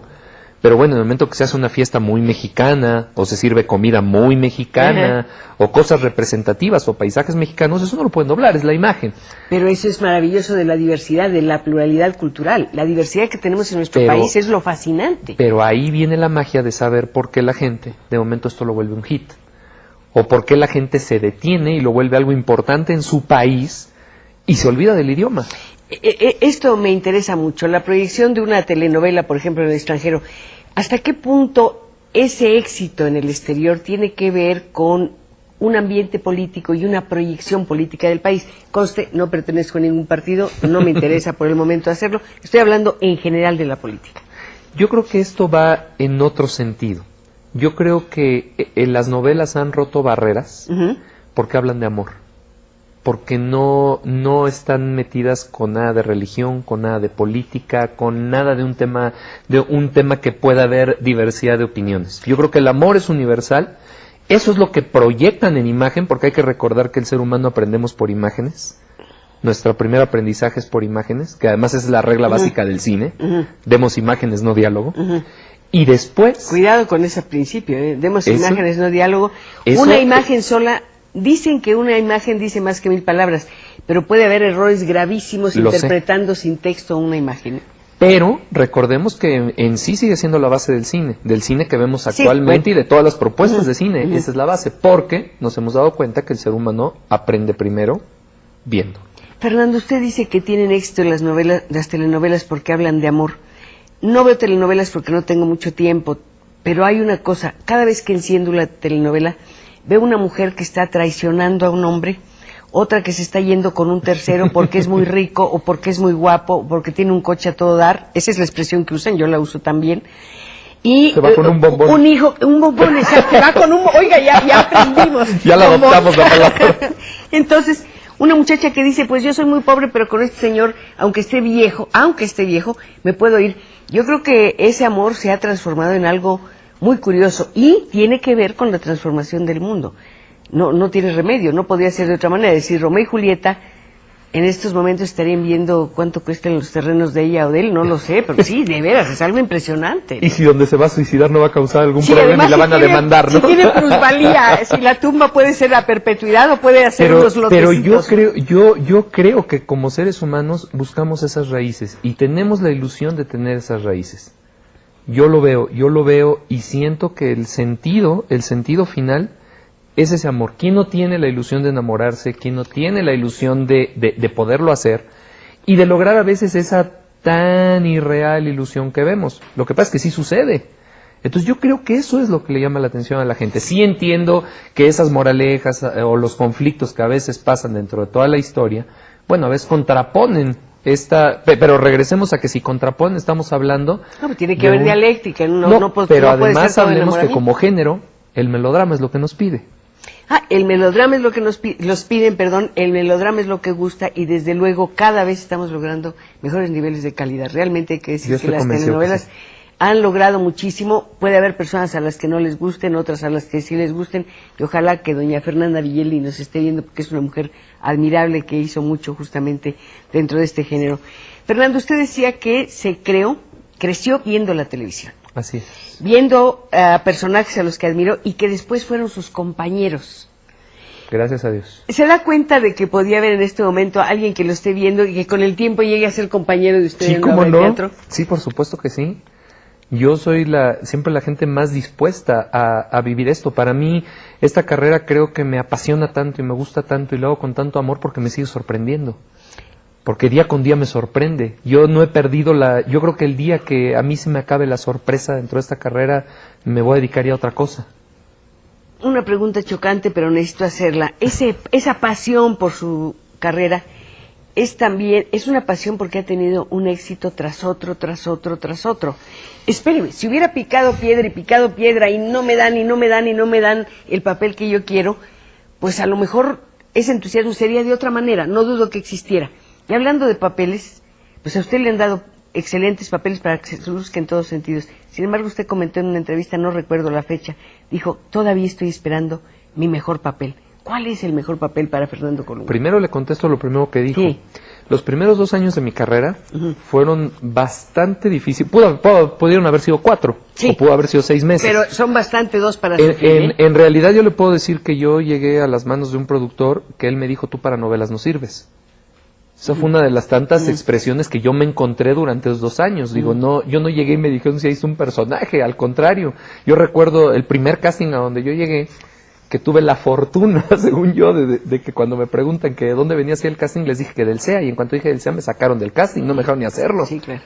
Pero bueno, en el momento que se hace una fiesta muy mexicana, o se sirve comida muy mexicana, o cosas representativas, o paisajes mexicanos, eso no lo pueden doblar, es la imagen. Pero eso es maravilloso de la diversidad, de la pluralidad cultural. La diversidad que tenemos en nuestro país es lo fascinante. Pero ahí viene la magia de saber por qué la gente, de momento esto lo vuelve un hit. O por qué la gente se detiene y lo vuelve algo importante en su país y se olvida del idioma. Esto me interesa mucho, la proyección de una telenovela, por ejemplo, en el extranjero. ¿Hasta qué punto ese éxito en el exterior tiene que ver con un ambiente político y una proyección política del país? Conste, no pertenezco a ningún partido, no me interesa por el momento hacerlo, estoy hablando en general de la política. Yo creo que esto va en otro sentido. Yo creo que las novelas han roto barreras porque hablan de amor. Porque no están metidas con nada de religión, con nada de política, con nada de un tema que pueda haber diversidad de opiniones. Yo creo que el amor es universal, eso es lo que proyectan en imagen, porque hay que recordar que el ser humano aprendemos por imágenes. Nuestro primer aprendizaje es por imágenes, que además es la regla básica del cine. Demos imágenes, no diálogo. Y después... Cuidado con ese principio, demos imágenes, no diálogo. Una imagen sola... Dicen que una imagen dice más que 1000 palabras, pero puede haber errores gravísimos interpretando sin texto una imagen. Pero recordemos que en sí sigue siendo la base del cine que vemos actualmente y de todas las propuestas de cine. Esa es la base, porque nos hemos dado cuenta que el ser humano aprende primero viendo. Fernando, usted dice que tienen éxito las telenovelas porque hablan de amor. No veo telenovelas porque no tengo mucho tiempo, pero hay una cosa, cada vez que enciendo una telenovela, veo una mujer que está traicionando a un hombre, otra que se está yendo con un tercero porque es muy rico, o porque es muy guapo, o porque tiene un coche a todo dar. Esa es la expresión que usan, yo la uso también. Y se va con un bombón. Un bombón, exacto, va con un... Oiga, ya aprendimos. Ya la adoptamos la palabra. Entonces, una muchacha que dice, pues yo soy muy pobre, pero con este señor, aunque esté viejo, me puedo ir. Yo creo que ese amor se ha transformado en algo muy curioso y tiene que ver con la transformación del mundo. No tiene remedio, no podría ser de otra manera. Es decir, Romeo y Julieta en estos momentos estarían viendo cuánto cuestan los terrenos de ella o de él, no lo sé, pero sí, de veras, es algo impresionante. Y si donde se va a suicidar no va a causar algún problema y la van a demandar, ¿no? Si tiene plusvalía, si la tumba puede ser a perpetuidad o puede hacer unos lotecitos. Pero yo creo que como seres humanos buscamos esas raíces y tenemos la ilusión de tener esas raíces. Yo lo veo y siento que el sentido final es ese amor. ¿Quién no tiene la ilusión de enamorarse? ¿Quién no tiene la ilusión de poderlo hacer? Y de lograr a veces esa tan irreal ilusión que vemos. Lo que pasa es que sí sucede. Entonces yo creo que eso es lo que le llama la atención a la gente. Sí entiendo que esas moralejas o los conflictos que a veces pasan dentro de toda la historia, bueno, a veces contraponen pero regresemos a que si contraponen estamos hablando... No, tiene que haber dialéctica. Pero además hablemos que como género, el melodrama es lo que nos pide. El melodrama es lo que nos piden, el melodrama es lo que gusta y desde luego cada vez estamos logrando mejores niveles de calidad. Realmente hay que decir que las telenovelas han logrado muchísimo. Puede haber personas a las que no les gusten, otras a las que sí les gusten, y ojalá que doña Fernanda Villeli nos esté viendo porque es una mujer admirable que hizo mucho justamente dentro de este género. Fernando, usted decía que creció viendo la televisión. Así es. Viendo a personajes a los que admiró y que después fueron sus compañeros. Gracias a Dios. ¿Se da cuenta de que podía haber en este momento a alguien que lo esté viendo y que con el tiempo llegue a ser compañero de usted en la obra de teatro? Sí, por supuesto que sí. Yo soy siempre la gente más dispuesta a vivir esto. Para mí, esta carrera creo que me apasiona tanto y me gusta tanto y lo hago con tanto amor porque me sigue sorprendiendo. Porque día con día me sorprende. Yo no he perdido yo creo que el día que a mí se me acabe la sorpresa dentro de esta carrera, me voy a dedicar ya a otra cosa. Una pregunta chocante, pero necesito hacerla. Esa pasión por su carrera es una pasión porque ha tenido un éxito tras otro. Espéreme, si hubiera picado piedra y no me dan el papel que yo quiero, pues a lo mejor ese entusiasmo sería de otra manera, no dudo que existiera. Y hablando de papeles, pues a usted le han dado excelentes papeles para que se luzca en todos sentidos. Sin embargo, usted comentó en una entrevista, no recuerdo la fecha, dijo, todavía estoy esperando mi mejor papel. ¿Cuál es el mejor papel para Fernando Colunga? Primero le contesto lo primero que dijo. Sí. Los primeros 2 años de mi carrera fueron bastante difíciles. Pudieron haber sido 4, sí, o pudo haber sido 6 meses. Pero son bastante 2 para sufrir, en realidad yo le puedo decir que yo llegué a las manos de un productor que él me dijo, tú para novelas no sirves. Esa fue una de las tantas expresiones que yo me encontré durante los 2 años. Digo, no, yo no llegué y me dijeron si hice un personaje, al contrario. Yo recuerdo el primer casting a donde yo llegué, que tuve la fortuna, según yo, de que cuando me preguntan que de dónde venía así el casting, les dije que del CEA, y en cuanto dije del CEA me sacaron del casting, no me dejaron ni hacerlo. Sí, claro.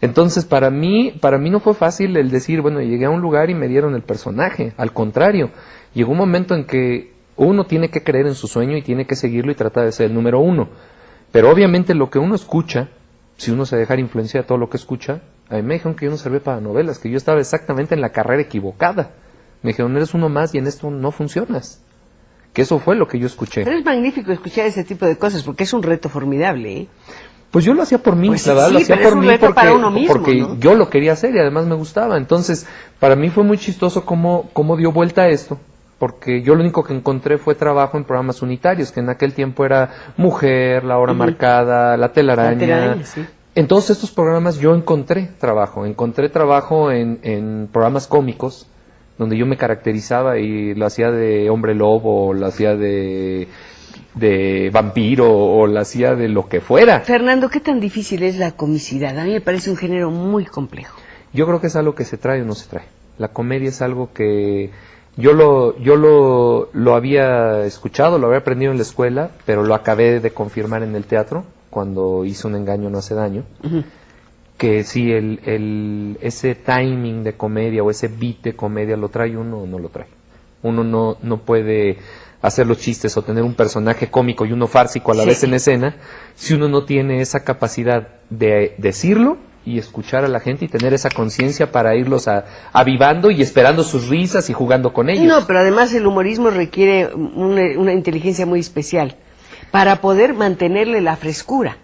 Entonces, para mí no fue fácil el decir, bueno, llegué a un lugar y me dieron el personaje. Al contrario, llegó un momento en que uno tiene que creer en su sueño y tiene que seguirlo y tratar de ser el número 1. Pero obviamente lo que uno escucha, si uno se deja influenciar de todo lo que escucha, a mí me dijeron que yo no servía para novelas, que yo estaba exactamente en la carrera equivocada. Me dijeron, eres uno más y en esto no funcionas. Que eso fue lo que yo escuché. Pero es magnífico escuchar ese tipo de cosas, porque es un reto formidable, ¿eh? Pues yo lo hacía por mí, pues la verdad, sí, lo hacía pero por es un mí reto para uno mismo, porque ¿no? yo lo quería hacer y además me gustaba. Entonces, para mí fue muy chistoso cómo dio vuelta a esto, porque yo lo único que encontré fue trabajo en programas unitarios, que en aquel tiempo era Mujer, La Hora Marcada, La Telaraña. Sí. En todos estos programas yo encontré trabajo en programas cómicos, donde yo me caracterizaba y lo hacía de hombre lobo, o lo hacía de vampiro, o lo hacía de lo que fuera. Fernando, ¿qué tan difícil es la comicidad? A mí me parece un género muy complejo. Yo creo que es algo que se trae o no se trae. La comedia es algo que yo lo había escuchado, lo había aprendido en la escuela, pero lo acabé de confirmar en el teatro, cuando hice Un engaño no hace daño. Que si ese timing de comedia o ese beat de comedia lo trae uno o no lo trae. Uno no puede hacer los chistes o tener un personaje cómico y uno fársico a la vez en escena si uno no tiene esa capacidad de decirlo y escuchar a la gente y tener esa conciencia para irlos avivando y esperando sus risas y jugando con ellos. No, pero además el humorismo requiere una inteligencia muy especial para poder mantenerle la frescura.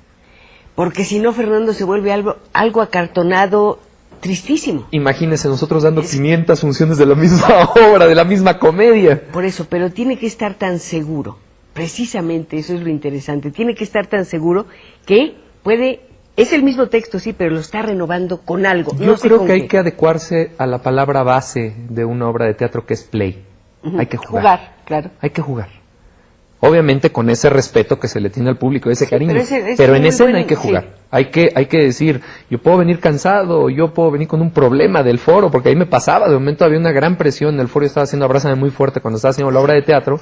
Porque si no, Fernando, se vuelve algo acartonado, tristísimo. Imagínese nosotros dando 500 funciones de la misma obra, de la misma comedia. Por eso, pero tiene que estar tan seguro, precisamente eso es lo interesante, tiene que estar tan seguro que es el mismo texto, sí, pero lo está renovando con algo. Yo creo que hay que adecuarse a la palabra base de una obra de teatro, que es play. Hay que jugar. Claro. Hay que jugar. Obviamente con ese respeto que se le tiene al público, ese cariño, pero en escena hay que jugar, hay que decir, yo puedo venir cansado, yo puedo venir con un problema del foro, porque ahí me pasaba, de momento había una gran presión en el foro, yo estaba haciendo Abrázame muy fuerte cuando estaba haciendo la obra de teatro,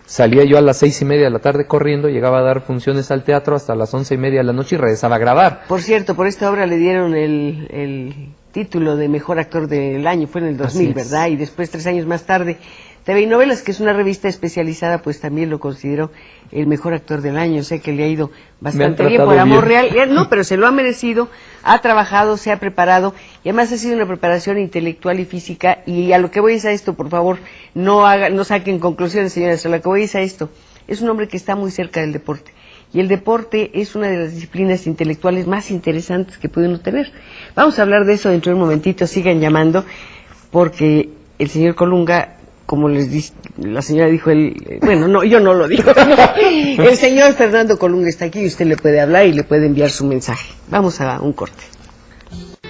salía yo a las 6:30 de la tarde corriendo, llegaba a dar funciones al teatro hasta las 11:30 de la noche y regresaba a grabar. Por cierto, por esta obra le dieron el título de Mejor Actor del Año, fue en el 2000, ¿verdad? Y después, 3 años más tarde, TV y Novelas, que es una revista especializada, pues también lo consideró el mejor actor del año. Sé que le ha ido bastante bien por Amor Real. No, pero se lo ha merecido, ha trabajado, se ha preparado, y además ha sido una preparación intelectual y física. Y a lo que voy es a esto, por favor, no saquen conclusiones, señores, a lo que voy es a esto. Es un hombre que está muy cerca del deporte. Y el deporte es una de las disciplinas intelectuales más interesantes que puede uno tener. Vamos a hablar de eso dentro de un momentito, sigan llamando, porque el señor Colunga, como les dice, la señora dijo, bueno, no, yo no lo digo. El señor Fernando Colunga está aquí y usted le puede hablar y le puede enviar su mensaje. Vamos a un corte.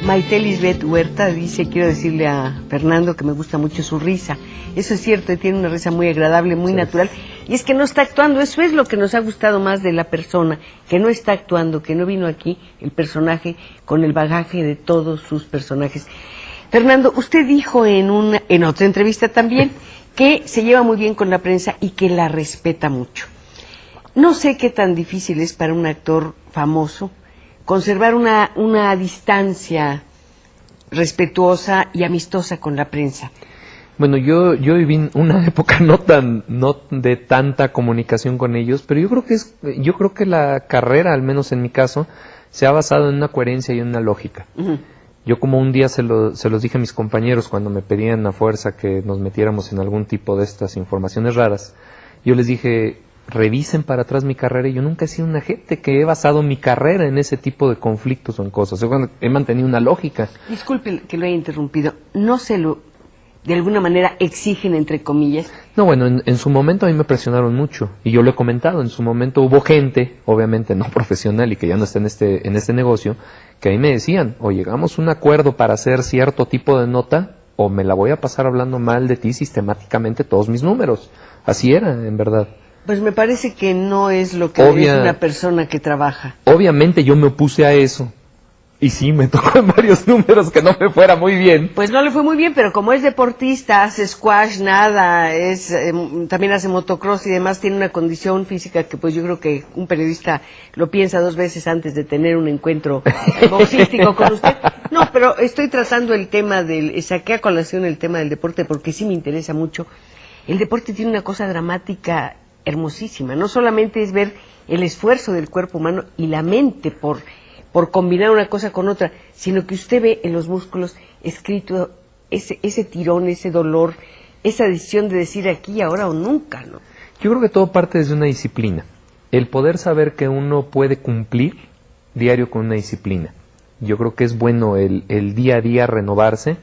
Maite Lisbeth Huerta dice, quiero decirle a Fernando que me gusta mucho su risa. Eso es cierto, tiene una risa muy agradable, muy natural. Y es que no está actuando, eso es lo que nos ha gustado más de la persona, que no está actuando, que no vino aquí el personaje con el bagaje de todos sus personajes. Fernando, usted dijo en otra entrevista también que se lleva muy bien con la prensa y que la respeta mucho. No sé qué tan difícil es para un actor famoso conservar una distancia respetuosa y amistosa con la prensa. Bueno, yo viví una época no de tanta comunicación con ellos, pero yo creo que la carrera, al menos en mi caso, se ha basado en una coherencia y en una lógica. Yo, como un día se los dije a mis compañeros cuando me pedían a fuerza que nos metiéramos en algún tipo de estas informaciones raras, yo les dije, revisen para atrás mi carrera, y yo nunca he sido un agente que he basado mi carrera en ese tipo de conflictos o en cosas. Yo he mantenido una lógica. Disculpe que lo haya interrumpido, no se lo de alguna manera exigen, entre comillas? No, bueno, en su momento a mí me presionaron mucho, y yo lo he comentado, en su momento hubo gente, obviamente no profesional y que ya no está en este negocio, que a mí me decían, o llegamos a un acuerdo para hacer cierto tipo de nota, o me la voy a pasar hablando mal de ti sistemáticamente todos mis números. Así era, en verdad. Pues me parece que no es lo que es una persona que trabaja. Obviamente yo me opuse a eso. Y sí, me tocó en varios números que no me fuera muy bien. Pues no le fue muy bien, pero como es deportista, hace squash, nada, también hace motocross y demás, tiene una condición física que pues yo creo que un periodista lo piensa 2 veces antes de tener un encuentro boxístico con usted. No, pero estoy tratando el tema saqué a colación el tema del deporte porque sí me interesa mucho. El deporte tiene una cosa dramática hermosísima, no solamente es ver el esfuerzo del cuerpo humano y la mente por combinar una cosa con otra, sino que usted ve en los músculos escrito ese tirón, ese dolor, esa decisión de decir aquí, ahora o nunca, ¿no? Yo creo que todo parte desde una disciplina. El poder saber que uno puede cumplir diario con una disciplina. Yo creo que es bueno el día a día renovarse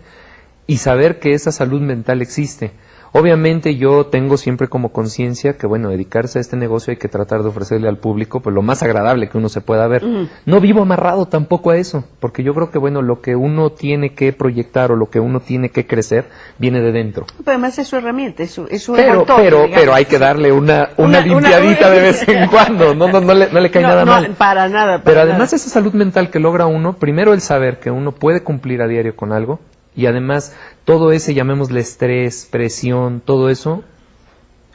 y saber que esa salud mental existe. Obviamente yo tengo siempre como conciencia que, bueno, dedicarse a este negocio hay que tratar de ofrecerle al público pues lo más agradable que uno se pueda ver. No vivo amarrado tampoco a eso, porque yo creo que, bueno, lo que uno tiene que proyectar o lo que uno tiene que crecer viene de dentro. Pero además es su herramienta, es su pero hay que darle una limpiadita de vez en cuando, no le cae nada mal. Para nada. Pero además esa salud mental que logra uno, primero el saber que uno puede cumplir a diario con algo, y además todo ese, llamémosle estrés, presión, todo eso,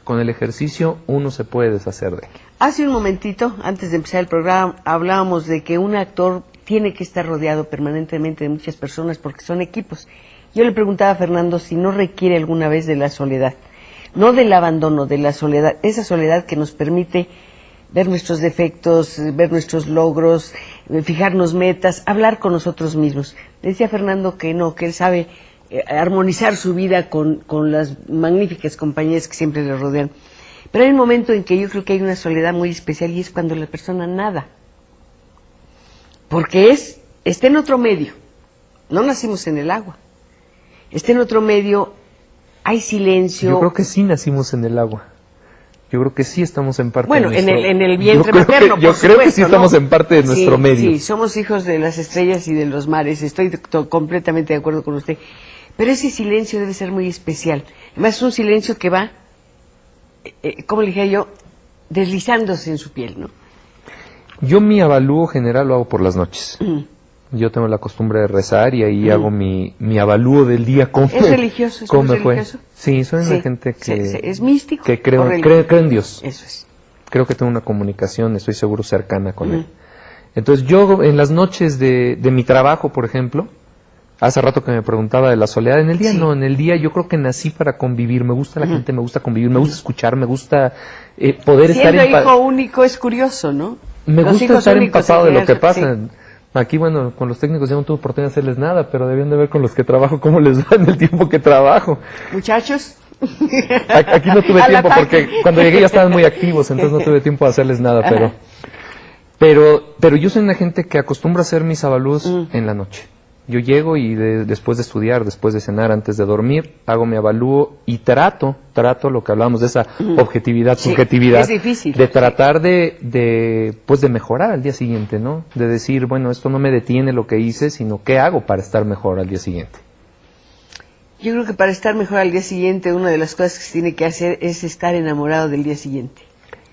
con el ejercicio uno se puede deshacer de. Hace un momentito, antes de empezar el programa, hablábamos de que un actor tiene que estar rodeado permanentemente de muchas personas porque son equipos. Yo le preguntaba a Fernando si no requiere alguna vez de la soledad, no del abandono, de la soledad, esa soledad que nos permite ver nuestros defectos, ver nuestros logros, fijarnos metas, hablar con nosotros mismos. Decía Fernando que no, que él sabe armonizar su vida con las magníficas compañías que siempre le rodean. Pero hay un momento en que yo creo que hay una soledad muy especial y es cuando la persona nada. Porque está en otro medio. No nacimos en el agua. Está en otro medio, hay silencio. Yo creo que sí nacimos en el agua. Yo creo que sí estamos en parte de nuestro... Bueno, en el vientre materno, yo creo que sí estamos en parte de nuestro medio. Sí, somos hijos de las estrellas y de los mares, estoy completamente de acuerdo con usted. Pero ese silencio debe ser muy especial. Además es un silencio que va, como le dije yo, deslizándose en su piel, ¿no? Yo mi avalúo general lo hago por las noches. Yo tengo la costumbre de rezar y ahí hago mi avalúo del día. ¿Cómo ¿Es religioso? ¿Cómo me fue? Sí, soy una gente que... ¿Es místico? Que creo en Dios. Eso es. Creo que tengo una comunicación, estoy seguro, cercana con Él. Entonces yo en las noches de mi trabajo, por ejemplo, hace rato que me preguntaba de la soledad, en el día no, en el día yo creo que nací para convivir, me gusta la gente, me gusta convivir, me gusta escuchar, me gusta poder estar... Siendo hijo único es curioso, ¿no? Me gusta estar empapado de lo que pasa. Sí. Aquí, bueno, con los técnicos ya no tuve oportunidad de hacerles nada, pero debían de ver con los que trabajo cómo les va en el tiempo que trabajo. Muchachos. Aquí no tuve tiempo porque cuando llegué ya estaban muy activos, entonces no tuve tiempo de hacerles nada, pero yo soy una gente que acostumbra a hacer mis avalúos en la noche. Yo llego y después de estudiar, después de cenar, antes de dormir, hago mi avalúo y trato lo que hablábamos de esa objetividad, subjetividad, es difícil, de tratar de mejorar al día siguiente, ¿no? De decir, bueno, esto no me detiene lo que hice, sino qué hago para estar mejor al día siguiente. Yo creo que para estar mejor al día siguiente, una de las cosas que se tiene que hacer es estar enamorado del día siguiente.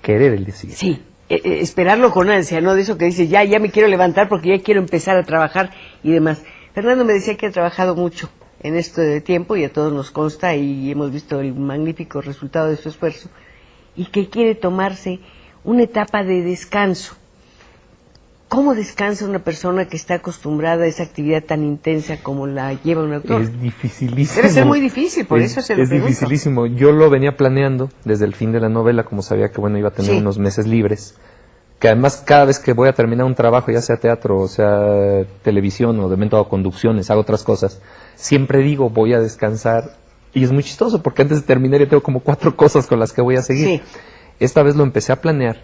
Querer el día siguiente. Sí, esperarlo con ansia, ¿no? De eso que dices, ya me quiero levantar porque ya quiero empezar a trabajar y demás. Fernando me decía que ha trabajado mucho en esto de tiempo y a todos nos consta y hemos visto el magnífico resultado de su esfuerzo y que quiere tomarse una etapa de descanso. ¿Cómo descansa una persona que está acostumbrada a esa actividad tan intensa como la lleva un actor? Es dificilísimo. Debe ser muy difícil, por eso se lo pregunto. Es dificilísimo. Yo lo venía planeando desde el fin de la novela, como sabía que bueno iba a tener unos meses libres. Que además cada vez que voy a terminar un trabajo, ya sea teatro, o sea televisión, o de momento hago conducciones, hago otras cosas, siempre digo voy a descansar, y es muy chistoso porque antes de terminar ya tengo como 4 cosas con las que voy a seguir. Sí. Esta vez lo empecé a planear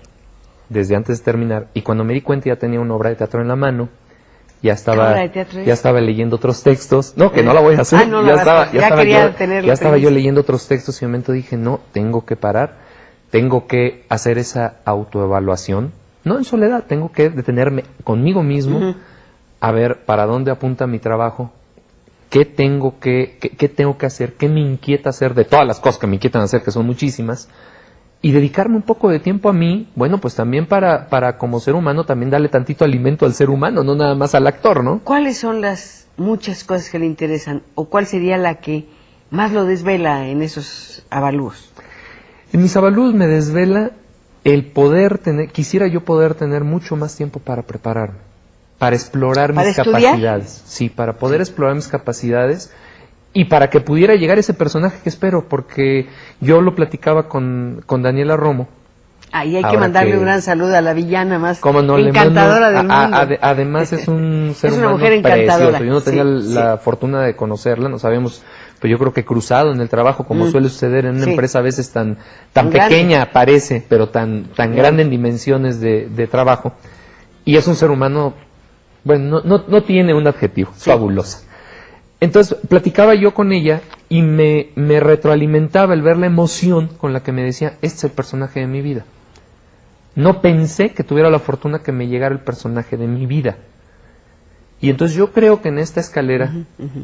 desde antes de terminar, y cuando me di cuenta ya tenía una obra de teatro en la mano, ya estaba, ¿Obra de teatro es? ya estaba leyendo otros textos. No, que no la voy a hacer. No la vas a hacer. Ya estaba yo leyendo otros textos y en un momento dije, no, tengo que parar, tengo que hacer esa autoevaluación, no en soledad, tengo que detenerme conmigo mismo, a ver para dónde apunta mi trabajo, qué tengo que hacer, qué me inquieta hacer, de todas las cosas que me inquietan hacer, que son muchísimas, y dedicarme un poco de tiempo a mí, bueno, pues también para como ser humano, también darle tantito alimento al ser humano, no nada más al actor, ¿no? ¿Cuáles son las muchas cosas que le interesan? ¿O cuál sería la que más lo desvela en esos avalúos? En mis avalúos me desvela el poder tener, quisiera yo poder tener mucho más tiempo para prepararme, para explorar mis capacidades. Sí, para poder explorar mis capacidades y para que pudiera llegar ese personaje que espero, porque yo lo platicaba con Daniela Romo. Ahí hay que mandarle un gran saludo a la villana más encantadora del mundo. Además es un ser es una humano mujer encantadora. Precioso. Yo no tenía la fortuna de conocerla, nos habíamos, pues yo creo que cruzado en el trabajo, como suele suceder en una empresa a veces tan pequeña parece, pero tan grande en dimensiones de trabajo. Y es un ser humano, bueno, no tiene un adjetivo, fabulosa. Entonces platicaba yo con ella y me retroalimentaba el ver la emoción con la que me decía, este es el personaje de mi vida. No pensé que tuviera la fortuna que me llegara el personaje de mi vida. Y entonces yo creo que en esta escalera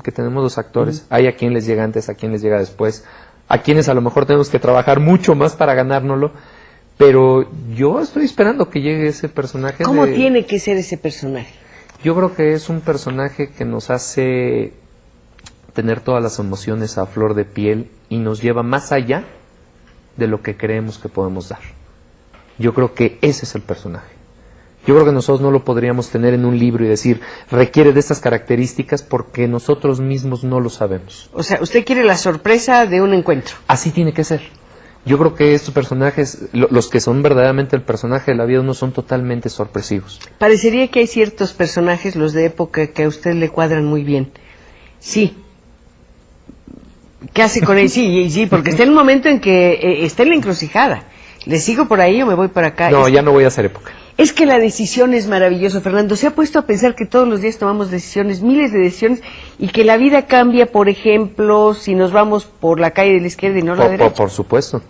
que tenemos los actores, hay a quien les llega antes, a quien les llega después, a quienes a lo mejor tenemos que trabajar mucho más para ganárnoslo, pero yo estoy esperando que llegue ese personaje. ¿Cómo tiene que ser ese personaje? Yo creo que es un personaje que nos hace tener todas las emociones a flor de piel y nos lleva más allá de lo que creemos que podemos dar. Yo creo que ese es el personaje. Yo creo que nosotros no lo podríamos tener en un libro y decir, requiere de estas características porque nosotros mismos no lo sabemos. O sea, usted quiere la sorpresa de un encuentro. Así tiene que ser. Yo creo que estos personajes, los que son verdaderamente el personaje de la vida, no son totalmente sorpresivos. Parecería que hay ciertos personajes, los de época, que a usted le cuadran muy bien. Sí. ¿Qué hace con él? Sí, porque está en un momento en que está en la encrucijada. ¿Le sigo por ahí o me voy para acá? No, ya no voy a hacer época. Es que la decisión es maravillosa, Fernando. Se ha puesto a pensar que todos los días tomamos decisiones, miles de decisiones, y que la vida cambia, por ejemplo, si nos vamos por la calle de la izquierda y no la derecha. Por supuesto.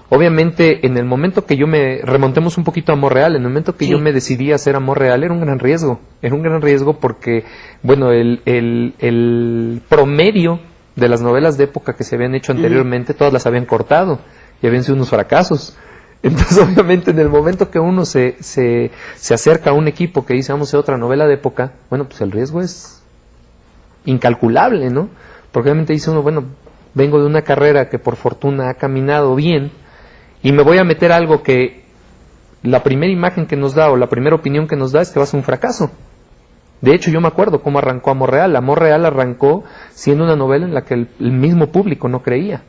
Obviamente, en el momento que yo remontemos un poquito a Amor Real, en el momento que yo me decidí a hacer Amor Real, era un gran riesgo. Era un gran riesgo porque, bueno, el promedio de las novelas de época que se habían hecho anteriormente, todas las habían cortado y habían sido unos fracasos. Entonces, obviamente, en el momento que uno se acerca a un equipo que dice, vamos a hacer otra novela de época, bueno, pues el riesgo es incalculable, ¿no? Porque obviamente dice uno, bueno, vengo de una carrera que por fortuna ha caminado bien y me voy a meter a algo que la primera imagen que nos da o la primera opinión que nos da es que va a ser un fracaso. De hecho, yo me acuerdo cómo arrancó Amor Real. Amor Real arrancó siendo una novela en la que el mismo público no creía.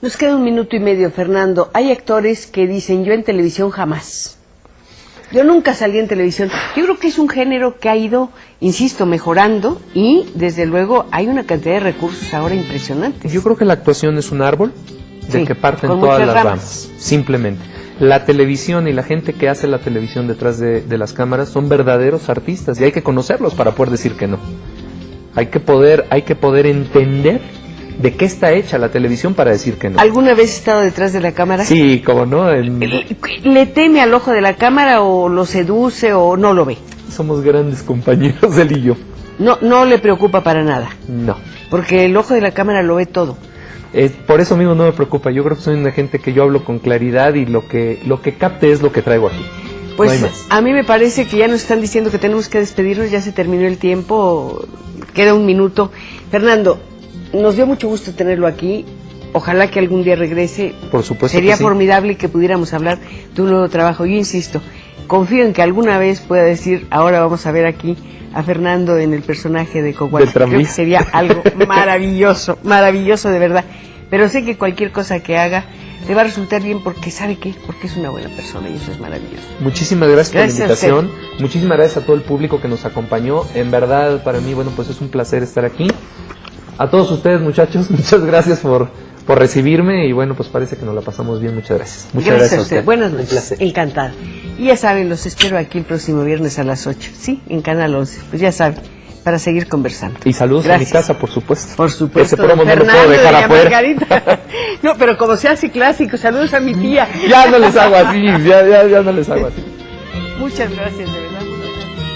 Nos queda 1 minuto y medio, Fernando. Hay actores que dicen, yo en televisión jamás. Yo nunca salí en televisión. Yo creo que es un género que ha ido, insisto, mejorando y, desde luego, hay una cantidad de recursos ahora impresionantes. Yo creo que la actuación es un árbol del que parten todas las ramas, simplemente. La televisión y la gente que hace la televisión detrás de las cámaras son verdaderos artistas y hay que conocerlos para poder decir que no. Hay que poder entender de qué está hecha la televisión para decir que no. ¿Alguna vez ha estado detrás de la cámara? Sí, cómo no. ¿Le teme al ojo de la cámara o lo seduce o no lo ve? Somos grandes compañeros, él y yo. No le preocupa para nada. No. Porque el ojo de la cámara lo ve todo. Por eso mismo no me preocupa. Yo creo que soy una gente que yo hablo con claridad y lo que capte es lo que traigo aquí. Pues no a mí me parece que ya nos están diciendo que tenemos que despedirnos, ya se terminó el tiempo, queda 1 minuto. Fernando, nos dio mucho gusto tenerlo aquí. Ojalá que algún día regrese. Por supuesto. Sería que sí. formidable que pudiéramos hablar de un nuevo trabajo. Yo insisto, confío en que alguna vez pueda decir, ahora vamos a ver aquí a Fernando en el personaje de Coahuila. Creo que sería algo maravilloso, maravilloso de verdad. Pero sé que cualquier cosa que haga le va a resultar bien porque ¿sabe qué? Porque es una buena persona y eso es maravilloso. Muchísimas gracias por la invitación. Muchísimas gracias a todo el público que nos acompañó. En verdad, para mí, bueno, pues es un placer estar aquí. A todos ustedes, muchachos, muchas gracias por por recibirme y bueno, pues parece que nos la pasamos bien. Muchas gracias. Muchas Gracias a usted. Buenas Un noches. placer. Encantada. Y ya saben, los espero aquí el próximo viernes a las 8. Sí, en Canal 11. Pues ya saben, para seguir conversando. Y saludos Gracias. a mi casa, por supuesto. Por supuesto. Ese promo no lo Fernando puedo dejar y a afuera. Margarita. No, pero como se hace clásico, saludos a mi tía. Ya no les hago así, ya no les hago así. Muchas gracias, de verdad. Muchas gracias.